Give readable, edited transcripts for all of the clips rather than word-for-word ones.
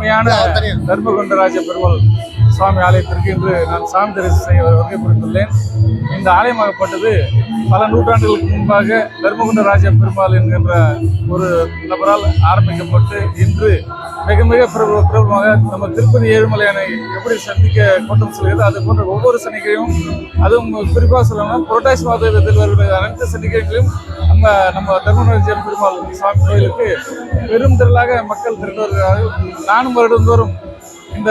அருமையான தர்மகுண்டராஜ பெருமாள் சுவாமி ஆலயத்திற்கு இன்று நான் சாமி தரிசனம் செய்ய வருகை புரிந்துள்ளேன். இந்த ஆலயமாகப்பட்டது பல நூற்றாண்டுகளுக்கு முன்பாக தர்மகுண்டராஜ பெருமாள் என்கின்ற ஒரு நபரால் ஆரம்பிக்கப்பட்டு இன்று மிக மிக பிரபலமாக நம்ம திருப்பதி ஏழுமலையானை எப்படி சந்திக்க கூட்டம் செல்கிறது, அது போன்ற ஒவ்வொரு சனிக்கிழமையும், அதுவும் குறிப்பாக சொல்லணும் புரட்டாசி மாதத்தில் வருகிற அனைத்து சனிக்கிழமைகளையும் நம்ம தர்மகுண்டராஜ பெருமாள் சுவாமி கோயிலுக்கு பெரும் திரளாக மக்கள் திரண்டு வருகிறார்கள். நானும் வருடந்தோறும் இந்த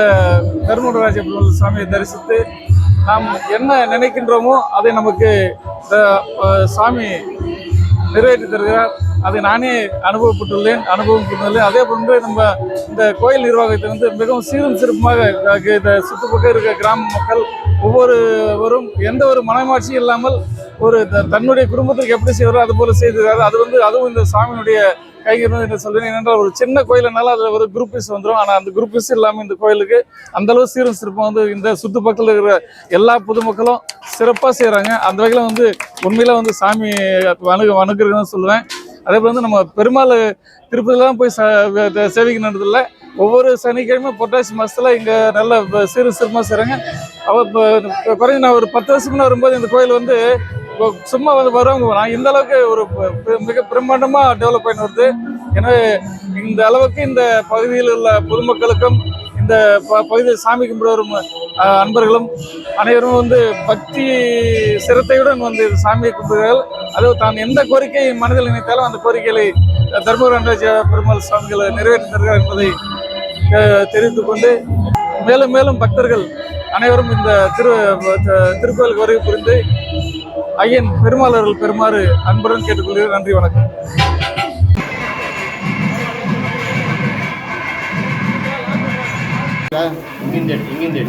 தர்மகுண்டராஜ பெருமாள் சுவாமியை தரிசித்து நாம் என்ன நினைக்கின்றோமோ அதை நமக்கு சாமி நிறைவேற்றி தருகிறார். அதை நானே அனுபவம் கொண்டுள்ளேன். அதே போன்று நம்ம இந்த கோயில் நிர்வாகத்தை மிகவும் சீரும் சிறப்புமாக இந்த சுற்றுப்பக்கம் இருக்க கிராம மக்கள் ஒவ்வொருவரும் எந்த ஒரு மனமாட்சியும் இல்லாமல் ஒரு தன்னுடைய குடும்பத்திற்கு எப்படி செய்வாரோ அது போல செய்திருக்காரு. அதுவும் இந்த சாமியினுடைய கைகிறது என்று சொல்றேன். ஏனென்றால் ஒரு சின்ன கோயில்னால அதில் ஒரு குரூப்பிஸ் வந்துடும். ஆனால் அந்த குரூப்பிஸ் இல்லாமல் இந்த கோயிலுக்கு அந்த அளவு சீரும் சிறப்பாக இந்த சுற்றுப்பக்கத்தில் இருக்கிற எல்லா பொதுமக்களும் சிறப்பாக செய்கிறாங்க. அந்த வகையில் உண்மையில சாமி வணங்குறதுன்னு சொல்லுவேன். அதே போல் நம்ம பெருமாள் திருப்பதியில் தான் போய் சேவிக்கணுன்றதில்ல. ஒவ்வொரு சனிக்கிழமை புரட்டாசி மாதத்தில் இங்கே நல்ல சீரும் சிறப்பாக செய்கிறாங்க. குறைஞ்ச நான் ஒரு 10 வருஷம் முன்னே வரும்போது இந்த கோயில் சும்மா வருவாங்க. இந்த அளவுக்கு ஒரு மிக பிரம்மாண்டமாக டெவலப் பண்ணி வருது. எனவே இந்த அளவுக்கு இந்த பகுதியில் உள்ள பொதுமக்களுக்கும் இந்த பகுதியில் சாமி கும்பிட வரும் அன்பர்களும் அனைவரும் பக்தி சிரத்தையுடன் சாமியை கும்பிடுகிறார்கள். அதுவும் தான் எந்த கோரிக்கை மனதில் நினைத்தாலும் அந்த கோரிக்கைகளை தர்மகுண்டராஜ பெருமாள் சுவாமிகளை நிறைவேற்றி தருகிறார் என்பதை தெரிவித்துக் கொண்டு மேலும் மேலும் பக்தர்கள் அனைவரும் இந்த திருக்கோயிலுக்கு வருகை புரிந்து ஐயன் பெருமாள் அவர்கள் பெறுமாறு அன்புடன் கேட்டுக்கொள்கிறேன். நன்றி, வணக்கம். இங்கிருந்து